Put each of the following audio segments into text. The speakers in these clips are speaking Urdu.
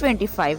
25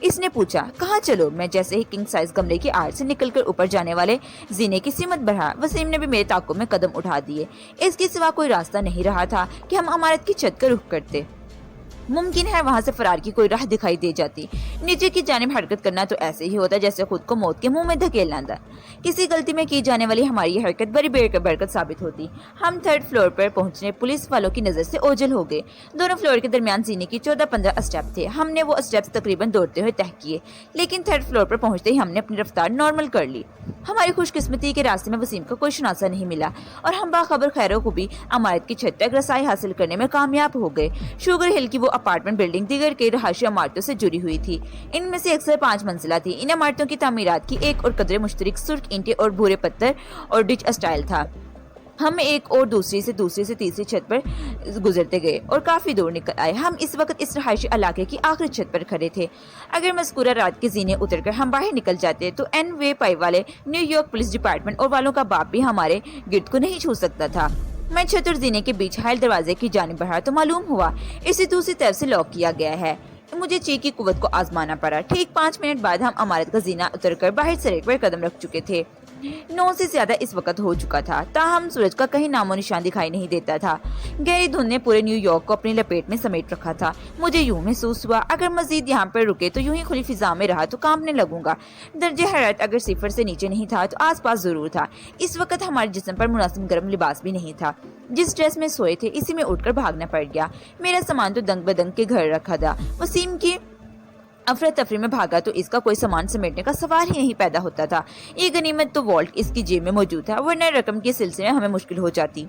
اس نے پوچھا کہاں چلو؟ میں جیسے ہی کنگ سائز کمرے کی آڑ سے نکل کر اوپر جانے والے زینے کی سمت بڑھا، وسیم نے بھی میرے تعاقب میں قدم اٹھا دیے۔ اس کے سوا کوئی راستہ نہیں رہا تھا کہ ہم عمارت کی چھت کا رخ کرتے۔ ممکن ہے وہاں سے فرار کی کوئی راہ دکھائی دے جاتی۔ نیچے کی جانب حرکت کرنا تو ایسے ہی ہوتا جیسے خود کو موت کے منہ میں دھکیلنا تھا۔ کسی غلطی میں کی جانے والی ہماری یہ حرکت بڑی برکت ثابت ہوتی۔ ہم 3rd فلور پر پہنچنے پولیس والوں کی نظر سے اوجھل ہو گئے۔ دونوں فلور کے درمیان زینے کی 14-15 اسٹیپ تھے۔ ہم نے وہ اسٹیپس تقریباً دوڑتے ہوئے طے کیے، لیکن 3rd فلور پر پہنچتے ہی ہم نے اپنی رفتار نارمل کر لی۔ ہماری خوش قسمتی کے راستے میں وسیم کا کوئی شناسا نہیں ملا اور ہم باخبر خیر و خوبی عمارت کی چھت تک رسائی حاصل کرنے میں کامیاب ہو گئے۔ شوگر ہل کی وہ اپارٹمنٹ بلڈنگ دیگر کے رہائشی عمارتوں سے جڑی ہوئی تھی۔ ان میں سے اکثر 5 منزلہ تھی۔ ان عمارتوں کی تعمیرات کی ایک اور قدرے مشترک سرخ اینٹیں اور بھورے پتھر اور ڈچ اسٹائل تھا۔ ہم ایک اور دوسری سے تیسری چھت پر گزرتے گئے اور کافی دور نکل آئے۔ ہم اس وقت اس رہائشی علاقے کی آخری چھت پر کھڑے تھے۔ اگر مذکورہ رات کے زینے اتر کر ہم باہر نکل جاتے تو این وے پائی والے نیو یارک پولیس ڈپارٹمنٹ اور والوں کا باپ بھی ہمارے گرد کو نہیں چھو سکتا تھا۔ میں چھت اور زینے کے بیچ حائل دروازے کی جانب بڑھا تو معلوم ہوا اسے دوسری طرف سے لاک کیا گیا ہے۔ مجھے چیخ کی قوت کو آزمانا پڑا۔ ٹھیک 5 منٹ بعد ہم عمارت کا زینہ اتر کر باہر سڑک پر قدم رکھ چکے تھے۔ 9 سے زیادہ اس وقت ہو چکا تھا، تاہم سورج کا کہیں نام و نشان دکھائی نہیں دیتا تھا۔ گہری دھند نے پورے نیو یارک کو اپنی لپیٹ میں سمیٹ رکھا تھا۔ مجھے یوں محسوس ہوا اگر مزید یہاں پر رکے تو یوں ہی کھلی فضا میں رہا تو کانپنے لگوں گا۔ درجہ حرارت اگر 0 سے نیچے نہیں تھا تو آس پاس ضرور تھا۔ اس وقت ہمارے جسم پر مناسب گرم لباس بھی نہیں تھا۔ جس ڈریس میں سوئے تھے اسی میں اٹھ کر بھاگنا پڑ گیا۔ میرا سامان تو دنگ بدنگ کے گھر رکھا تھا۔ وسیم کی افراتفری میں بھاگا تو اس کا کوئی سامان سمیٹنے کا سوال ہی نہیں پیدا ہوتا تھا۔ یہ غنیمت تو والٹ اس کی جیب میں موجود تھا، ورنہ رقم کے سلسلے میں ہمیں مشکل ہو جاتی۔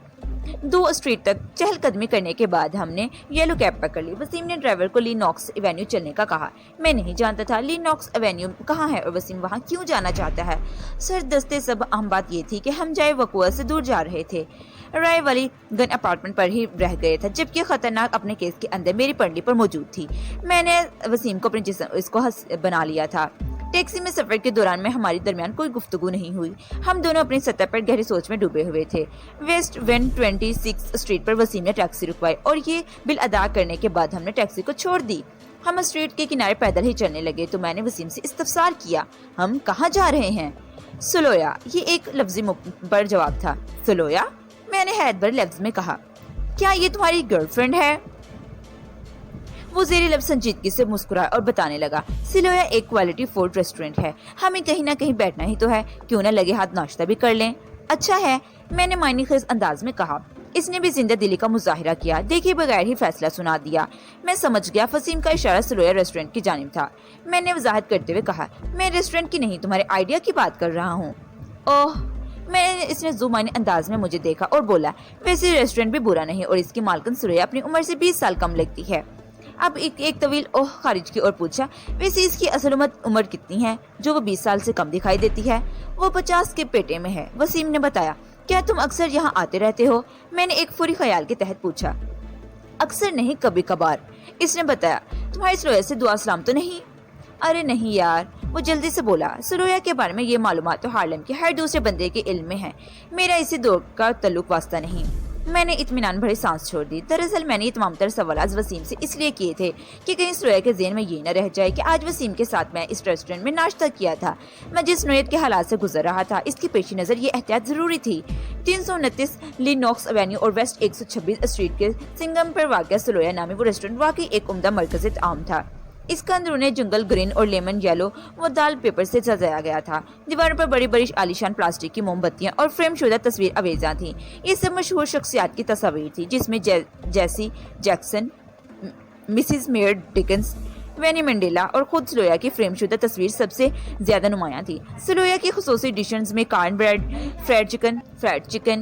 2 اسٹریٹ تک چہل قدمی کرنے کے بعد ہم نے یلو کیب پکڑ لی۔ وسیم نے ڈرائیور کو لی ناکس ایونیو چلنے کا کہا۔ میں نہیں جانتا تھا لی ناکس ایونیو کہاں ہے اور وسیم وہاں کیوں جانا چاہتا ہے۔ سر دستے سب اہم بات یہ تھی کہ ہم جائے وقوع سے دور جا رہے تھے، رائے والی گن اپارٹمنٹ پر ہی رہ گئے تھا، جبکہ خطرناک اپنے کیس کے اندر میری پنڈلی پر موجود تھی۔ میں نے وسیم کو اپنے جسم اس کو بنا لیا تھا۔ ٹیکسی میں سفر کے دوران میں ہماری درمیان کوئی گفتگو نہیں ہوئی۔ ہم دونوں اپنی سطح پر گہری سوچ میں ڈوبے ہوئے تھے۔ ویسٹ 126 اسٹریٹ پر وسیم نے ٹیکسی رکوائی اور یہ بل ادا کرنے کے بعد ہم نے ٹیکسی کو چھوڑ دی۔ ہم اسٹریٹ کے کنارے پیدل ہی چلنے لگے تو میں نے وسیم سے استفسار کیا، ہم کہاں جا رہے ہیں؟ سلویا، یہ ایک لفظی پر جواب تھا۔ سلویا؟ میں نے حیرت بھرے لفظ میں کہا، کیا یہ تمہاری گرل فرینڈ ہے؟ وہ زیر لب سنجیدگی سے مسکرایا اور بتانے لگا، سلویا ایک کوالٹی فوڈ ریسٹورنٹ ہے، ہمیں کہیں نہ کہیں بیٹھنا ہی تو ہے، کیوں نہ لگے ہاتھ ناشتہ بھی کر لیں۔ اچھا ہے، میں نے معنی خیز انداز میں کہا۔ اس نے بھی زندہ دلی کا مظاہرہ کیا، دیکھے بغیر ہی فیصلہ سنا دیا۔ میں سمجھ گیا وسیم کا اشارہ سلویا ریسٹورنٹ کی جانب تھا۔ میں نے وضاحت کرتے ہوئے کہا، میں ریسٹورنٹ کی نہیں تمہارے آئیڈیا کی بات کر رہا ہوں۔ اوہ، اس نے زمانے انداز میں مجھے دیکھا اور بولا، ویسے ریسٹورنٹ بھی برا نہیں اور اس کی مالکن سلویا اپنی عمر سے 20 سال کم لگتی ہے۔ اب ایک طویل اوہ خارج کی اور پوچھا، ویسے اس کی اصل عمر کتنی ہے جو وہ 20 سال سے کم دکھائی دیتی ہے؟ وہ 50 کے پیٹے میں ہے، وسیم نے بتایا۔ کیا تم اکثر یہاں آتے رہتے ہو؟ میں نے ایک فوری خیال کے تحت پوچھا۔ اکثر نہیں، کبھی کبھار، اس نے بتایا۔ تمہاری سلویا سے دعا سلام تو نہیں؟ ارے نہیں یار، وہ جلدی سے بولا، سلویا کے بارے میں یہ معلومات تو ہارلم کے ہر دوسرے بندے کے علم میں ہے، میرا اسی دور کا تعلق واسطہ نہیں۔ میں نے اطمینان بھری سانس چھوڑ دی۔ دراصل میں نے یہ تمام تر سوالات وسیم سے اس لیے کیے تھے کہ کہیں سلویا کے ذہن میں یہ نہ رہ جائے کہ آج وسیم کے ساتھ میں اس ریسٹورنٹ میں ناشتہ کیا تھا۔ میں جس نوعیت کے حالات سے گزر رہا تھا اس کی پیش نظر یہ احتیاط ضروری تھی۔ 329 لی ناکس ایونیو اور ویسٹ 126 اسٹریٹ کے سنگم پر واقع سلویا نامی وہ ریسٹورنٹ واقعی ایک عمدہ مرکز طعام تھا۔ اس کا اندرون جنگل گرین اور لیمن یلو و دال پیپر سے سجایا گیا تھا۔ دیواروں پر بڑی بڑی عالیشان پلاسٹک کی موم بتیاں اور فریم شدہ تصویر اویزاں تھیں۔ یہ سب مشہور شخصیات کی تصاویر تھی، جس میں جیسی جیکسن، مسز میئر ڈکنس، وینی منڈیلا اور خود سلویا کی فریم شدہ تصویر سب سے زیادہ نمایاں تھی۔ سلویا کی خصوصی ڈشز میں کارن بریڈ، فرائیڈ چکن،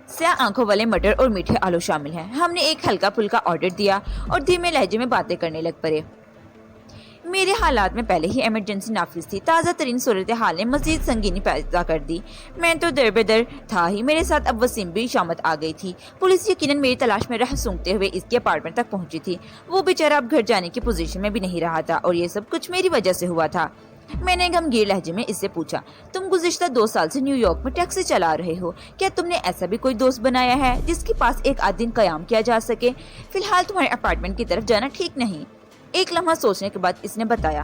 سیاہ آنکھوں والے مٹر اور میٹھے آلو شامل ہیں۔ ہم نے ایک ہلکا پھلکا آرڈر دیا اور دھیمے لہجے میں باتیں کرنے لگ پڑے۔ میرے حالات میں پہلے ہی ایمرجنسی نافذ تھی۔ تازہ ترین صورتحال نے مزید سنگینی پیدا کر دی۔ میں تو در بدر تھا ہی، میرے ساتھ اب وسیم بھی شامت آ گئی تھی۔ پولیس یقیناً میری تلاش میں راہ سونگتے ہوئے اس کی اپارٹمنٹ تک پہنچی تھی۔ وہ بیچارہ اب گھر جانے کی پوزیشن میں بھی نہیں رہا تھا اور یہ سب کچھ میری وجہ سے ہوا تھا۔ میں نے غمگین لہجے میں اس سے پوچھا، تم گزشتہ 2 سال سے نیو یارک میں ٹیکسی چلا رہے ہو، کیا تم نے ایسا بھی کوئی دوست بنایا ہے جس کے پاس ایک آدھ دن قیام کیا جا سکے؟ فی الحال تمہارے اپارٹمنٹ کی طرف جانا ٹھیک نہیں۔ ایک لمحہ سوچنے کے بعد اس نے بتایا،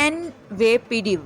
NYPD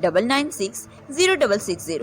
99606660।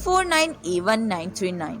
49A1939।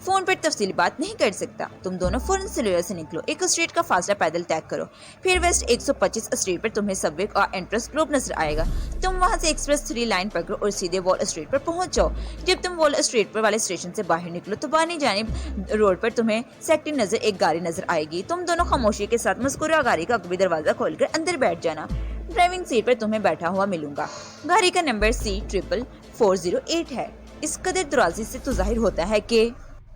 فون پر تفصیلی بات نہیں کر سکتا. تم دونوں فوراً سلویا سے نکلو. ایک اسٹریٹ کا فاصلہ پیدل طے کرو. پھر ویسٹ 125 اسٹریٹ پر تمہیں سب وے کا انٹرسٹ گروپ نظر آئے گا. تم وہاں سے ایکسپریس 3 لائن پکڑو اور سیدھے وال اسٹریٹ پر پہنچ جاؤ. جب تم وال اسٹریٹ پر والے اسٹیشن سے باہر نکلو تو بائیں جانب روڈ پر تمہیں سیکٹر نظر ایک گاڑی نظر آئے گی. تم دونوں خاموشی کے ساتھ مذکورہ گاڑی کا عقبی دروازہ کھول کر اندر بیٹھ جانا. ڈرائیونگ سیٹ پر تمہیں بیٹھا ہوا ملوں گا. گاڑی کا نمبر C408 ہے. اس قدر درازی سے تو ظاہر ہوتا ہے کہ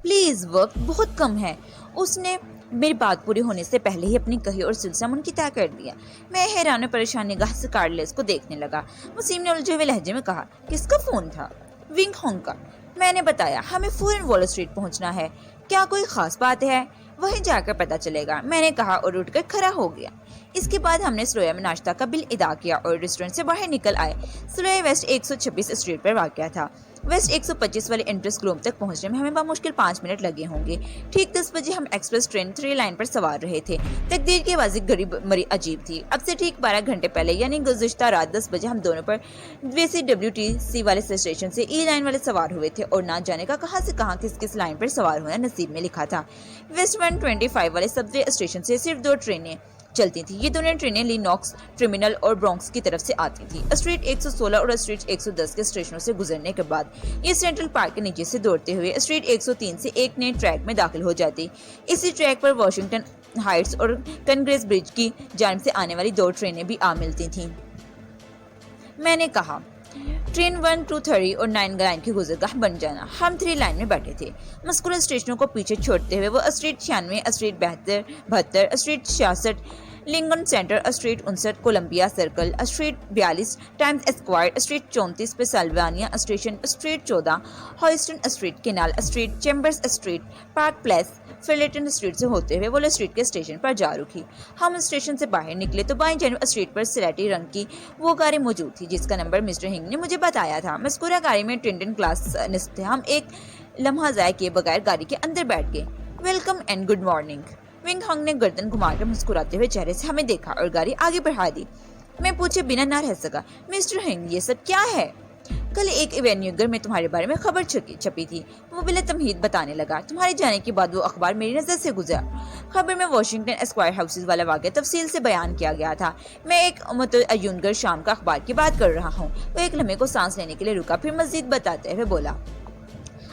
پلیز وقت بہت کم ہے. اس نے میری بات پوری ہونے سے پہلے ہی اپنی کہی اور سلسلہ منقطع کر دیا. میں حیران و پریشان نگاہ سے کارلس کو دیکھنے لگا. وسیم نے الجھے ہوئے لہجے میں کہا, کس کا فون تھا؟ ونگ ہانگ کا. میں نے بتایا, ہمیں فوراً وال اسٹریٹ پہنچنا ہے. کیا کوئی خاص بات ہے؟ وہیں جا کر پتہ چلے گا, میں نے کہا اور اٹھ کر کھڑا ہو گیا. اس کے بعد ہم نے سلویا میں ناشتہ کا بل ادا کیا اور ریسٹورنٹ سے باہر نکل آئے. سلویا ویسٹ 126 اسٹریٹ پر واقع تھا. ویسٹ 125 والے انٹرسٹ گروپ تک پہنچنے میں ہمیں بمشکل 5 منٹ لگے ہوں گے. ٹھیک 10 بجے ہم ایکسپریس ٹرین 3 لائن پر سوار رہے تھے. تقدیر کی واضح گھڑی مری عجیب تھی. اب سے ٹھیک 12 گھنٹے پہلے یعنی گزشتہ رات 10 بجے ہم دونوں پر WCWTC والے اسٹیشن سے ای لائن والے سوار ہوئے تھے اور نہ جانے کا کہاں سے کہاں کس لائن پر سوار ہونا نصیب میں لکھا تھا. ویسٹ 125 والے سب وے اسٹیشن سے صرف 2 ٹرینیں چلتی تھی. یہ دونوں ٹرینیں لینوکس ٹرمینل اور برونکس کی طرف سے آتی تھی. اسٹریٹ 116 اور اسٹریٹ 110 کے اسٹیشنوں سے گزرنے کے بعد یہ سینٹرل پارک کے نیچے سے دوڑتے ہوئے اسٹریٹ 103 سے ایک نئے ٹریک میں داخل ہو جاتی. اسی ٹریک پر واشنگٹن ہائٹس اور کنگریس برج کی جانب سے آنے والی 2 ٹرینیں بھی آ ملتی تھیں. میں نے کہا, ٹرین 1 2 3 اور 9 لائن کی گزرگاہ بن جانا. ہم 3 لائن میں بیٹھے تھے. مذکورہ اسٹیشنوں کو پیچھے چھوڑتے ہوئے وہ street 96, street 72, street 66, Lincoln Center, street 59, Columbia Circle, street 42, Times Square, street 34 پہ سلوانیا station, street 14, Houston Street, Canal Street, Chambers Street, Park Place, Fulton Street سے ہوتے ہوئے وال اسٹریٹ کے اسٹیشن پر جا رکی. ہم اسٹیشن سے باہر نکلے تو بائیں جانب اسٹریٹ پر سلیٹی رنگ کی وہ گاڑی موجود تھی جس کا نمبر مسٹر ہنگ نے مجھے بتایا تھا. مذکورہ گاڑی میں ٹینڈن کلاس نصب تھے. ہم ایک لمحہ ضائع کیے بغیر گاڑی کے اندر بیٹھ گئے. Welcome and good morning. Wing Hong نے گردن گھما کر مسکراتے ہوئے چہرے سے ہمیں دیکھا اور گاڑی آگے بڑھا دی. میں پوچھے بنا نہ رہ سکا, مسٹر ہنگ یہ سب کیا ہے؟ کل ایک ایونیوگر میں تمہارے بارے میں خبر چھپی تھی. وہ بلا تمہید بتانے لگا. تمہارے جانے کے بعد وہ اخبار میری نظر سے گزرا. خبر میں واشنگٹن اسکوائر ہاؤسز والا واقعہ تفصیل سے بیان کیا گیا تھا. میں ایک متعینگر شام کا اخبار کی بات کر رہا ہوں. وہ ایک لمحے کو سانس لینے کے لیے رکا, پھر مزید بتاتے ہوئے بولا,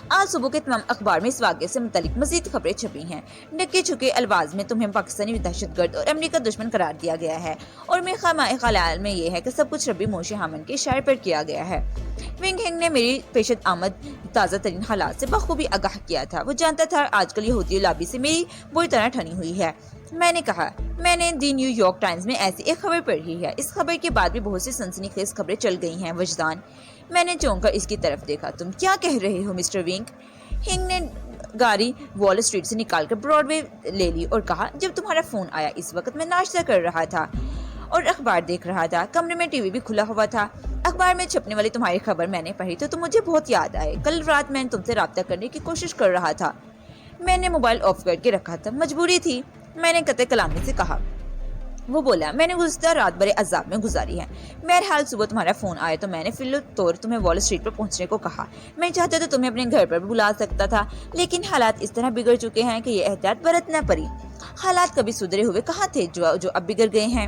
آج صبح کے تمام اخبار میں اس واقعے سے متعلق مزید خبریں چھپی ہیں. ڈکے چھکے الفاظ میں تمہیں پاکستانی دہشت گرد اور امریکہ دشمن قرار دیا گیا ہے اور میرے خیال میں یہ ہے کہ سب کچھ ربی موشی حامن کے اشارے پر کیا گیا ہے. ونگ ہنگ نے میری پیشت آمد تازہ ترین حالات سے بخوبی آگاہ کیا تھا. وہ جانتا تھا آج کل یہودی لابی سے میری بری طرح ٹھنی ہوئی ہے. میں نے کہا, میں نے دی نیو یارک ٹائمز میں ایسی ایک خبر پڑھی ہے. اس خبر کے بعد بھی بہت سی سنسنی خیز خبریں چل گئی ہیں. وجدان. میں نے چونک کر اس کی طرف دیکھا. تم کیا کہہ رہے ہو مسٹر ونگ؟ ہنگ نے گاڑی وال اسٹریٹ سے نکال کر براڈ وے لے لی اور کہا, جب تمہارا فون آیا اس وقت میں ناشتہ کر رہا تھا اور اخبار دیکھ رہا تھا. کمرے میں ٹی وی بھی کھلا ہوا تھا. اخبار میں چھپنے والی تمہاری خبر میں نے پڑھی تو مجھے بہت یاد آئے. کل رات میں تم سے رابطہ کرنے کی کوشش کر رہا تھا. میں نے موبائل آف کر کے رکھا تھا, مجبوری تھی. میں نے قطع کلامی سے کہا. وہ بولا, میں نے گزشتہ رات بڑے عذاب میں گزاری ہے. بہرحال صبح تمہارا فون آیا تو میں نے فی الطور تمہیں وال اسٹریٹ پر پہنچنے کو کہا. میں چاہتا تو تمہیں اپنے گھر پر بھی بلا سکتا تھا, لیکن حالات اس طرح بگڑ چکے ہیں کہ یہ احتیاط برتنا پڑی. حالات کبھی سدھرے ہوئے کہاں تھے جو اب بگڑ گئے ہیں,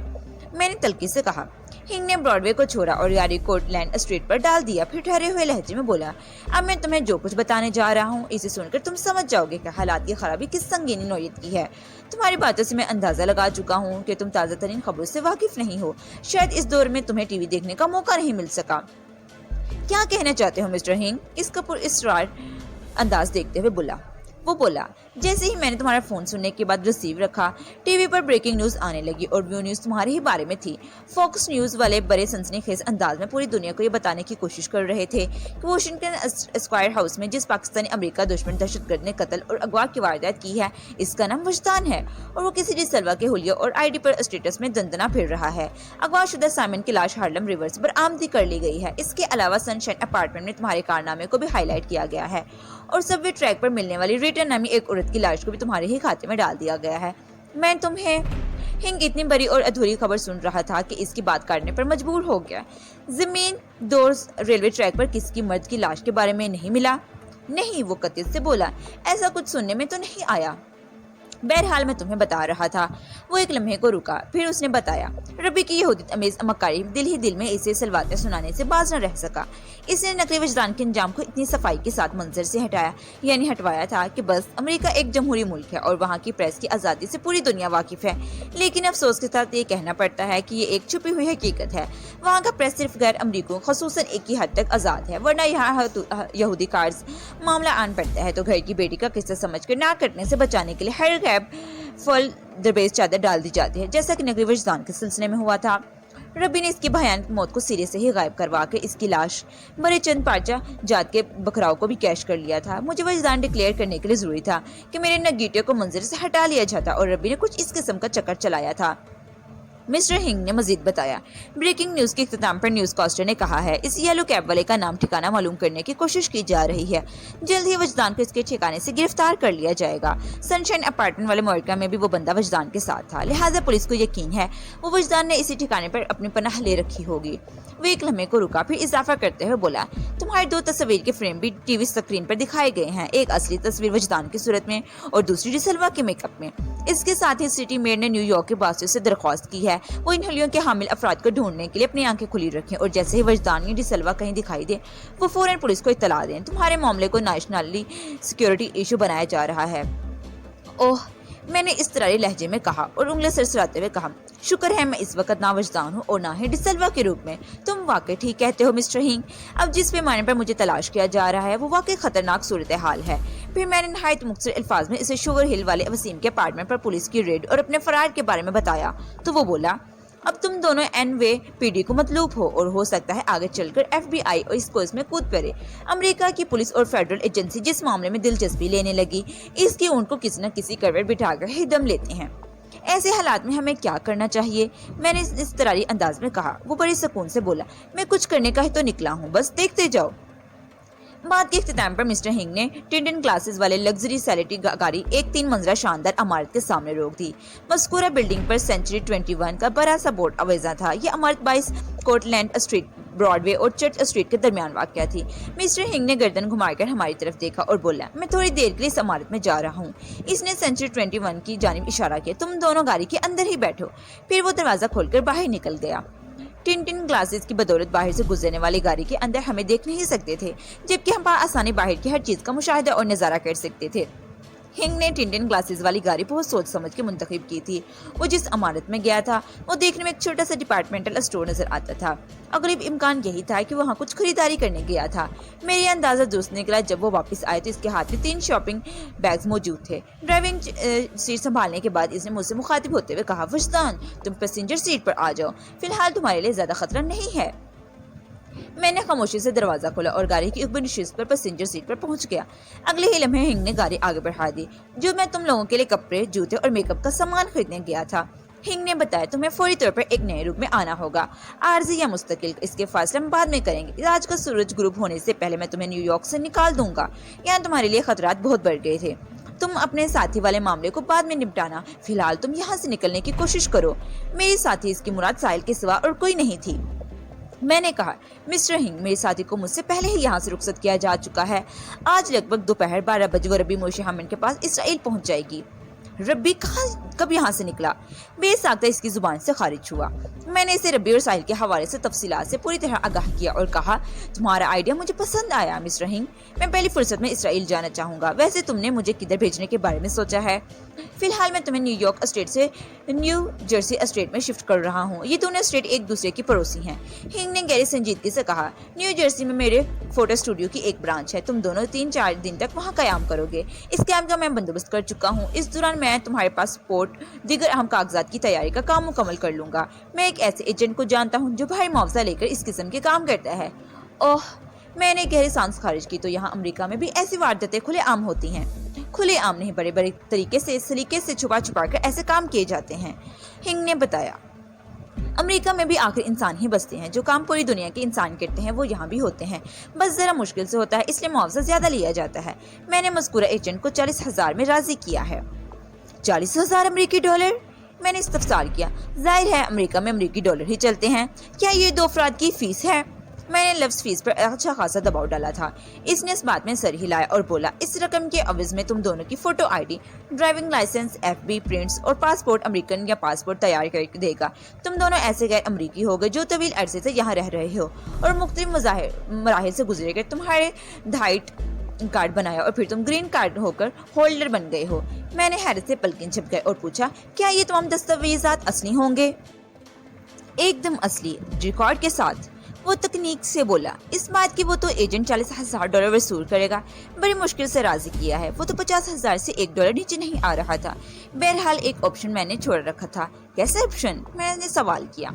میں نے تلخی سے کہا. ہنگ نے براڈ وے کو چھوڑا اور گاڑی کوٹ لینڈ اسٹریٹ پر ڈال دیا. پھر ٹھہرے ہوئے لہجے میں بولا, اب میں تمہیں جو کچھ بتانے جا رہا ہوں اسے سن کر تم سمجھ جاؤ گے کہ حالات کی خرابی کس سنگینی نوعیت کی ہے. تمہاری باتوں سے میں اندازہ لگا چکا ہوں کہ تم تازہ ترین خبروں سے واقف نہیں ہو. شاید اس دور میں تمہیں ٹی وی دیکھنے کا موقع نہیں مل سکا. کیا کہنا چاہتے ہو مسٹر ہنگ؟ اس کا پر اسرار انداز دیکھتے ہوئے بولا. وہ بولا, جیسے ہی میں نے تمہارا فون سننے کے بعد ریسیو رکھا ٹی وی پر بریکنگ نیوز آنے لگی اور ویو نیوز تمہارے ہی بارے میں تھی. فوکس نیوز والے بڑے سنسنی خیز انداز میں پوری دنیا کو یہ بتانے کی کوشش کر رہے تھے کہ واشنگٹن اسکوائر ہاؤس میں جس پاکستانی امریکہ دشمن دہشت گرد نے قتل اور اغوا کی واردات کی ہے اس کا نام وجدان ہے اور وہ کسی سلوا کے حلیہ اور آئی ڈی پر اسٹیٹس میں دندنا پھر رہا ہے. اغوا شدہ سائمن کی لاش ہارلم ریور سے برآمدی کر لی گئی ہے. اس کے علاوہ سن شائن اپارٹمنٹ میں تمہارے کارنامے کو بھی ہائی لائٹ کیا گیا ہے اور سب وے ٹریک پر ملنے والی ریٹن نامی ایک عورت کی لاش کو بھی تمہارے ہی کھاتے میں ڈال دیا گیا ہے. میں تمہیں ہنگ اتنی بڑی اور ادھوری خبر سن رہا تھا کہ اس کی بات کرنے پر مجبور ہو گیا. زمین دور ریلوے ٹریک پر کس کی مرد کی لاش کے بارے میں نہیں ملا؟ نہیں، وہ قطعیت سے بولا، ایسا کچھ سننے میں تو نہیں آیا۔ بہرحال میں تمہیں بتا رہا تھا۔ وہ ایک لمحے کو رکا، پھر اس نے بتایا۔ ربی کی یہودیت امیز مکاری دل ہی دل میں اسے سلواتیں سنانے سے باز نہ رہ سکا۔ اس نے نقلی وجدان کے انجام کو اتنی صفائی کے ساتھ منظر سے ہٹوایا تھا کہ بس امریکہ ایک جمہوری ملک ہے اور وہاں کی پریس کی آزادی سے پوری دنیا واقف ہے، لیکن افسوس کے ساتھ یہ کہنا پڑتا ہے کہ یہ ایک چھپی ہوئی حقیقت ہے۔ وہاں کا پریس صرف غیر امریکیوں خصوصاً ایک ہی حد تک آزاد ہے، ورنہ یہاں یہودی کارز معاملہ آن پڑتا ہے تو گھر کی بیٹی کا قصہ سمجھ کر نہ کٹنے سے بچانے کے لیے ہر غیب فل دربیز چادر ڈال دی جاتی ہے، جیسا کہ نقلی وجدان کے سلسلے میں ہوا تھا۔ ربی نے اس کی بھیانک موت کو سرے سے ہی غائب کروا کے اس کی لاش بڑے چند پارچہ جات کے بکراؤ کو بھی کیش کر لیا تھا۔ مجھے وجدان ڈکلیئر کرنے کے لیے ضروری تھا کہ میرے نگیٹو کو منظر سے ہٹا لیا جاتا، اور ربی نے کچھ اس قسم کا چکر چلایا تھا۔ مسٹر ہنگ نے مزید بتایا۔ بریکنگ نیوز کے اختتام پر نیوز کاسٹر نے کہا ہے، اس یلو کیب والے کا نام ٹھکانہ معلوم کرنے کی کوشش کی جا رہی ہے۔ جلد ہی وجدان کو اس کے ٹھکانے سے گرفتار کر لیا جائے گا۔ سنشائن اپارٹمنٹ والے مورکہ میں بھی وہ بندہ وجدان کے ساتھ تھا، لہٰذا پولیس کو یقین ہے وہ وجدان نے اسی ٹھکانے پر اپنی پناہ لے رکھی ہوگی۔ وہ ایک لمحے کو رکا، پھر اضافہ کرتے ہوئے بولا، تمہاری 2 تصویر کے فریم بھی ٹی وی اسکرین پر دکھائے گئے ہیں، ایک اصلی تصویر وجدان کی صورت میں اور دوسری ڈسلوا کے میک اپ میں۔ اس کے ساتھ ہی سٹی میئر نے نیو یارک کے باسیوں سے درخواست کی ہے وہ ان ہلیوں کے حامل افراد کو ڈھونڈنے کے لیے اپنی آنکھیں کھلی رکھیں، اور جیسے ہی وجدان ڈسلوا کہیں دکھائی دے وہ فوراً پولیس کو اطلاع دیں۔ تمہارے معاملے کو نیشنلی سیکیورٹی ایشو بنایا جا رہا ہے۔ اوہ، میں نے اس طرح لہجے میں کہا اور انگلی سرسراتے ہوئے کہا، شکر ہے میں اس وقت نہ وجدان ہوں اور نہ ہی ڈسلوا کے روپ میں۔ تم واقعی ٹھیک کہتے ہو مسٹر ہنگ، اب جس پیمانے پر مجھے تلاش کیا جا رہا ہے وہ واقعی خطرناک صورتحال ہے۔ پھر میں نے نہایت مختصر الفاظ میں اسے شوگر ہل والے وسیم کے اپارٹمنٹ پر پولیس کی ریڈ اور اپنے فرار کے بارے میں بتایا تو وہ بولا، اب تم دونوں این وے پی ڈی کو مطلوب ہو اور ہو سکتا ہے آگے چل کر ایف بی آئی اور اس کو اس میں کود پڑے۔ امریکہ کی پولیس اور فیڈرل ایجنسی جس معاملے میں دلچسپی لینے لگی، اس کی اونٹ کو کسی نہ کسی کروٹ بٹھا کر ہی دم لیتے ہیں۔ ایسے حالات میں ہمیں کیا کرنا چاہیے؟ میں نے اس طرح انداز میں کہا۔ وہ بڑی سکون سے بولا، میں کچھ کرنے کا ہی تو نکلا ہوں، بس دیکھتے جاؤ۔ بات کے اختتام پر مسٹر ہنگ نے ٹنٹن گلاسز والے لگژری سیلیٹی گاڑی ایک 3 منزلہ شاندار عمارت کے سامنے روک دی۔ مذکورہ بلڈنگ پر سینچری 21 کا بڑا سا بورڈ آویزاں تھا۔ یہ عمارت 22 کوٹ لینڈ اسٹریٹ، براڈ وے اور چرچ اسٹریٹ کے درمیان واقع تھی۔ مسٹر ہنگ نے گردن گھما کر ہماری طرف دیکھا اور بولا، میں تھوڑی دیر کے لیے اس عمارت میں جا رہا ہوں۔ اس نے سینچری 21 کی جانب اشارہ کیا، تم دونوں گاڑی کے اندر ہی بیٹھو۔ پھر وہ دروازہ کھول کر باہر نکل گیا۔ ٹنٹن گلاسز کی بدولت باہر سے گزرنے والی گاڑی کے اندر ہمیں دیکھ نہیں سکتے تھے، جبکہ ہم آسانی باہر کی ہر چیز کا مشاہدہ اور نظارہ کر سکتے تھے۔ ہنگ نے ٹنٹن گلاسز والی گاڑی بہت سوچ سمجھ کے منتخب کی تھی۔ وہ جس عمارت میں گیا تھا وہ دیکھنے میں ایک چھوٹا سا ڈپارٹمنٹل اسٹور نظر آتا تھا۔ اغلب امکان یہی تھا کہ وہاں کچھ خریداری کرنے گیا تھا۔ میری اندازہ درست نکلا، جب وہ واپس آئے تو اس کے ہاتھ میں 3 شاپنگ بیگز موجود تھے۔ ڈرائیونگ سیٹ سنبھالنے کے بعد اس نے مجھ سے مخاطب ہوتے ہوئے کہا، وجدان، تم پیسنجر سیٹ پر آ جاؤ، فی الحال تمہارے لیے زیادہ خطرہ نہیں ہے۔ میں نے خاموشی سے دروازہ کھولا اور گاڑی کی اوپر نشست پر پیسنجر سیٹ پر پہنچ گیا۔ اگلے ہی لمحے ہنگ نے گاڑی آگے بڑھا دی۔ جو میں تم لوگوں کے لیے کپڑے، جوتے اور میک اپ کا سامان خریدنے گیا تھا، ہنگ نے بتایا، تمہیں فوری طور پر ایک نئے روپ میں آنا ہوگا، عارضی یا مستقل، اس کے فیصلے ہم بعد میں کریں گے۔ آج کا سورج غروب ہونے سے پہلے میں تمہیں نیو یارک سے نکال دوں گا۔ یہاں تمہارے لیے خطرات بہت بڑھ گئے تھے، تم اپنے ساتھی والے معاملے کو بعد میں نپٹانا، فی الحال تم یہاں سے نکلنے کی کوشش کرو۔ میری ساتھی اس کی مراد ساحل کے سوا اور کوئی نہیں تھی۔ میں نے کہا، مسٹر ہنگ، میرے ساتھی کو مجھ سے پہلے ہی یہاں سے رخصت کیا جا چکا ہے۔ آج لگ بھگ دوپہر 12 بجے وہ ربی موشی ہامن کے پاس اسرائیل پہنچ جائے گی۔ ربی کب یہاں سے نکلا؟ بے ساختہ اس کی زبان سے خارج ہوا۔ میں نے اسے ربی اور ساحل کے حوالے سے تفصیلات سے پوری طرح آگاہ کیا اور کہا، تمہارا آئیڈیا مجھے پسند آیا مسٹر ہنگ، میں پہلی فرصت میں اسرائیل جانا چاہوں گا۔ ویسے تم نے مجھے کدھر بھیجنے کے بارے میں سوچا ہے؟ فی الحال میں تمہیں نیو یارک اسٹیٹ سے نیو جرسی اسٹیٹ میں شفٹ کر رہا ہوں۔ یہ دونوں اسٹیٹ ایک دوسرے کی پڑوسی ہیں۔ ہنگ نے گہری سنجیدگی سے کہا، نیو جرسی میں میرے فوٹو اسٹوڈیو کی ایک برانچ ہے، تم دونوں 3-4 دن تک وہاں قیام کرو گے۔ اس کیمپ کا میں بندوبست کر چکا ہوں، اس دوران میں تمہارے پاسپورٹ، دیگر اہم کاغذات کی تیاری کا کام مکمل کر لوں گا۔ میں ایک ایسے ایجنٹ کو جانتا ہوں جو بھاری معاوضہ لے کر اس قسم کے کام کرتا ہے۔ اوہ، میں نے گہری سانس خارج کی، تو یہاں امریکہ میں بھی ایسی وارداتیں کھلے عام ہوتی ہیں۔ کھلے عام نہیں، بڑے بڑے طریقے سے، سلیقے سے چھپا چھپا کر ایسے کام کیے جاتے ہیں، ہنگ نے بتایا۔ امریکہ میں بھی آخر انسان ہی بستے ہیں، جو کام پوری دنیا کے انسان کرتے ہیں وہ یہاں بھی ہوتے ہیں، بس ذرا مشکل سے ہوتا ہے، اس لیے معاوضہ زیادہ لیا جاتا ہے۔ میں نے مذکورہ ایجنٹ کو 40,000 میں راضی کیا ہے۔ 40,000 امریکی ڈالر؟ میں نے استفسار کیا۔ ظاہر ہے امریکہ میں امریکی ڈالر ہی چلتے ہیں، کیا یہ 2 افراد کی فیس ہے؟ میں نے لفظ فیس پر اچھا خاصا دباؤ ڈالا تھا۔ اس نے اس بات میں سر ہلایا اور بولا، اس رقم کے عوض میں تم دونوں کی فوٹو آئی ڈی، driving licence, F B prints اور پاسپورٹ امریکن یا پاسپورٹ تیار کر دے گا۔ تم دونوں ایسے غیر امریکی ہو گئے جو طویل عرصے سے یہاں رہ رہے ہو اور مختلف مراحل سے گزرے گئے تمہارے دھائٹ کارڈ بنایا اور پھر تم گرین کارڈ ہو کر ہولڈر بن گئے ہو۔ میں نے حیرت سے پلکیں جھپ گئے اور پوچھا، کیا یہ تمام دستاویزات اصلی ہوں گے؟ ایک دم اصلی، ریکارڈ کے ساتھ، وہ تکنیک سے بولا۔ اس بات کی وہ تو ایجنٹ $40,000 وصول کرے گا، بڑی مشکل سے راضی کیا ہے۔ وہ تو $50,000 سے $1 نیچے نہیں آ رہا تھا۔ بہرحال ایک آپشن میں نے چھوڑ رکھا تھا۔ کیسے آپشن؟ میں نے سوال کیا۔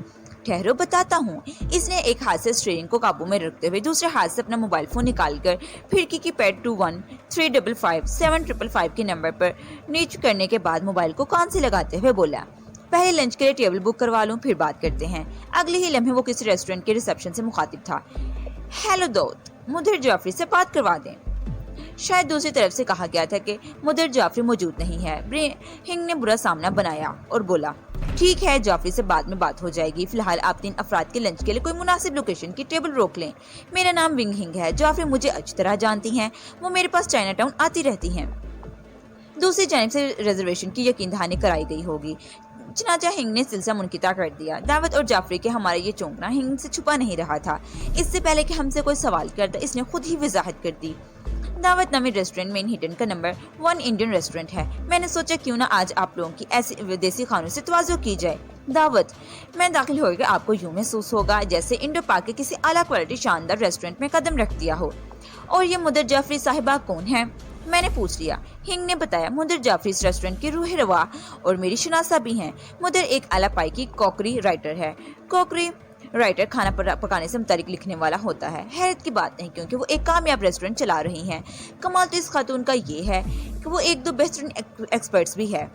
ٹھہرو بتاتا ہوں۔ اس نے ایک ہاتھ سے اسٹیئرنگ کو قابو میں رکھتے ہوئے دوسرے ہاتھ سے اپنا موبائل فون نکال کر کھڑکی کی پیڈ 21-355-755 کے نمبر پر نیچ کرنے کے بعد موبائل کو کان سے لگاتے ہوئے بولا، پہلے لنچ کے لیے ٹیبل بک کروا لوں، پھر بات کرتے ہیں۔ اگلے ہی لمحے وہ کسی ریسٹورینٹ کے ریسپشن سے مخاطب تھا۔ ہیلو دوست، مدیر جعفری سے بات کروا دیں۔ شاید دوسری طرف سے کہا گیا تھا کہ مدیر جعفری موجود نہیں ہے۔ ہنگ نے برا سامنا بنایا اور بولا، ٹھیک ہے، جعفری سے بعد میں بات ہو جائے گی۔ فی الحال آپ 3 افراد کے لنچ کے لیے کوئی مناسب لوکیشن کی ٹیبل روک لیں۔ میرا نام ونگ ہنگ ہے، جعفری مجھے اچھی طرح جانتی ہیں، وہ میرے پاس چائنا ٹاؤن آتی رہتی ہیں۔ دوسری جانب سے ریزرویشن کی یقین دہانی کرائی گئی ہوگی۔ چنانچہ ہنگ نے سلسلہ منقطع کر دیا۔ دعوت اور جعفری کے ہمارا یہ چونکنا ہنگ سے چھپا نہیں رہا تھا۔ اس سے پہلے کہ ہم سے کوئی سوال کرتا اس نے خود ہی وضاحت کر دی۔ دعوت نامی ریسٹورینٹ مین ہٹن کا نمبر 1 انڈین ریسٹورینٹ ہے۔ میں نے سوچا کیوں نہ آج آپ لوگوں کی ایسی ودیسی خانوں سے تواضع کی جائے۔ دعوت، میں داخل ہو گیا، آپ کو یوں محسوس ہوگا جیسے انڈو پاک کے کسی اعلیٰ کوالٹی شاندار ریسٹورینٹ میں قدم رکھ دیا ہو۔ اور یہ مدیر جعفری صاحبہ کون ہے؟ میں نے پوچھ لیا۔ ہنگ نے بتایا، مدیر جعفری اس ریسٹورینٹ کی روح رواں اور میری شناسہ بھی ہیں۔ مدیر ایک اعلیٰ پائی کی کوکری رائٹر ہے۔ کوکری رائٹر کھانا پکانے سے متعلق لکھنے والا ہوتا ہے۔ حیرت کی بات نہیں، کیونکہ وہ ایک کامیاب ریسٹورینٹ چلا رہی ہیں۔ کمال تو اس خاتون کا یہ ہے کہ وہ 1-2 بہترین ایکسپرٹس بھی ہے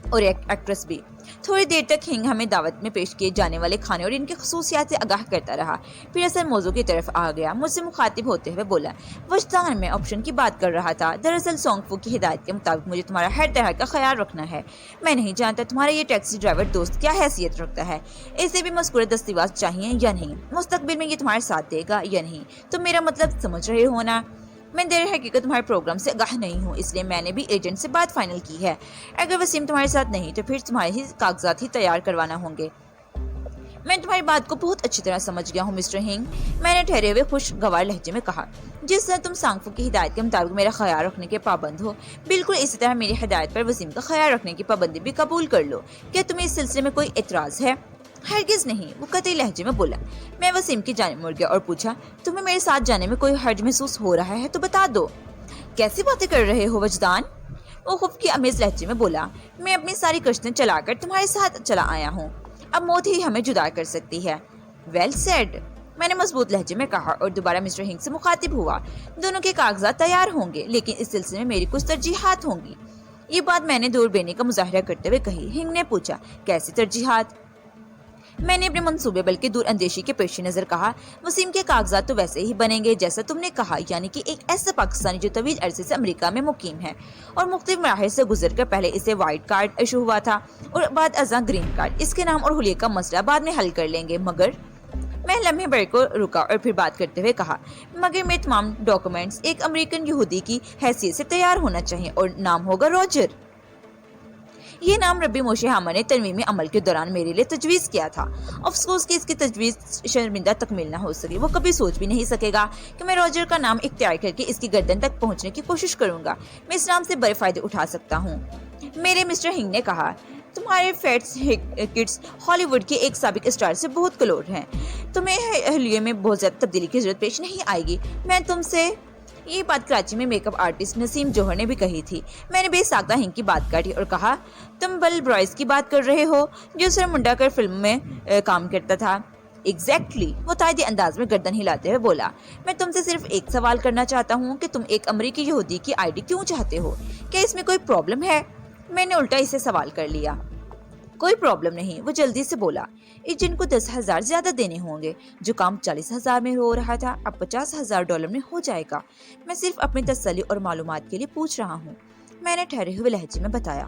اور ایکٹریس بھی۔ تھوڑی دیر تک ہنگ ہمیں دعوت میں پیش کیے جانے والے کھانے اور ان کی خصوصیات سے آگاہ کرتا رہا، پھر اصل موضوع کی طرف آ گیا۔ مجھ سے مخاطب ہوتے ہوئے بولا، وجدان میں آپشن کی بات کر رہا تھا۔ دراصل سونگ فو کی ہدایت کے مطابق مجھے تمہارا ہر طرح کا خیال رکھنا ہے۔ میں نہیں جانتا تمہارا یہ ٹیکسی ڈرائیور دوست کیا حیثیت رکھتا ہے، اسے بھی مذکورہ دستاویز چاہیے یا نہیں، مستقبل میں یہ تمہارے ساتھ دے گا یا نہیں، تم میرا مطلب سمجھ رہے ہو نا؟ میں در حقیقت تمہارے پروگرام سے آگاہ نہیں ہوں، اس لیے میں نے بھی ایجنٹ سے بات فائنل کی ہے۔ اگر وسیم تمہارے ساتھ نہیں تو پھر تمہارے ہی کاغذات ہی تیار کروانا ہوں گے۔ میں تمہاری بات کو بہت اچھی طرح سمجھ گیا ہوں مسٹر ہنگ، میں نے ٹھہرے ہوئے خوشگوار لہجے میں کہا۔ جس طرح تم سانگ فو کی ہدایت کے مطابق میرا خیال رکھنے کے پابند ہو، بالکل اسی طرح میری ہدایت پر وسیم کا خیال رکھنے کی پابندی بھی قبول کر لو۔ کیا تمہیں اس سلسلے میں کوئی اعتراض ہے؟ ہرگز نہیں، وہ قطعی لہجے میں بولا۔ میں وسیم کی جانب مڑ گیا اور پوچھا، تمہیں میرے ساتھ جانے میں کوئی حرج محسوس ہو رہا ہے تو بتا دو۔ کیسی باتیں کر رہے ہو وجدان؟ وہ خود کی امیز لہجے میں بولا، میں اپنی ساری کشتیں چلا کر تمہارے ساتھ چلا آیا ہوں، اب موت ہی ہمیں جدا کر سکتی ہے۔ ویل سیڈ، میں نے مضبوط لہجے میں کہا اور دوبارہ مسٹر ہنگ سے مخاطب ہوا۔ دونوں کے کاغذات تیار ہوں گے، لیکن اس سلسلے میں میری کچھ ترجیحات ہوں گی۔ یہ بات میں نے دور بینی کا مظاہرہ کرتے ہوئے کہی۔ ہنگ نے پوچھا، کیسی ترجیحات؟ میں نے اپنے منصوبے بلکہ دور اندیشی کے پیش نظر کہا، وسیم کے کاغذات تو ویسے ہی بنیں گے جیسا تم نے کہا، یعنی کہ ایک ایسا پاکستانی جو طویل عرصے سے امریکہ میں مقیم ہے اور مختلف مراحل سے گزر کر پہلے اسے وائٹ کارڈ ایشو ہوا تھا اور بعد ازاں گرین کارڈ۔ اس کے نام اور حلیے کا مسئلہ بعد میں حل کر لیں گے، مگر میں لمحے بھر کو رکا اور پھر بات کرتے ہوئے کہا، مگر میرے تمام ڈاکومنٹس ایک امریکن یہودی کی حیثیت سے تیار ہونا چاہیے اور نام ہوگا روجر۔ یہ نام ربی موشے حامہ نے ترمیمی عمل کے دوران میرے لیے تجویز کیا تھا۔ افسوس کہ اس کی تجویز شرمندہ تکمیل نہ ہو سکی۔ وہ کبھی سوچ بھی نہیں سکے گا کہ میں روجر کا نام اختیار کر کے اس کی گردن تک پہنچنے کی کوشش کروں گا۔ میں اس نام سے بڑے فائدے اٹھا سکتا ہوں۔ میرے مسٹر ہنگ نے کہا، تمہارے فیٹس کڈس ہالی ووڈ کے ایک سابق اسٹار سے بہت کلوٹ ہیں، تمہیں حلیے میں بہت زیادہ تبدیلی کی ضرورت پیش نہیں آئے گی۔ میں تم سے یہ بات کراچی میں میک اپ آرٹسٹ نسیم جوہر نے بھی کہی تھی۔ میں نے بے ساختہ ہنگ کی بات کاٹی اور کہا، تم بل برائس کی بات کر رہے ہو جو سر منڈا کر فلم میں کام کرتا تھا؟ ایگزیکٹلی، وہ تائیدی انداز میں گردن ہلاتے ہوئے بولا، میں تم سے صرف ایک سوال کرنا چاہتا ہوں کہ تم ایک امریکی یہودی کی آئی ڈی کیوں چاہتے ہو؟ کیا اس میں کوئی پرابلم ہے؟ میں نے الٹا اسے سوال کر لیا۔ کوئی پرابلم نہیں، وہ جلدی سے بولا، ایجنٹ کو $10,000 زیادہ دینے ہوں گے، جو کام $40,000 میں ہو رہا تھا اب $50,000 میں ہو جائے گا۔ میں صرف اپنی تسلی اور معلومات کے لیے پوچھ رہا ہوں، میں نے ٹھہرے ہوئے لہجے میں بتایا۔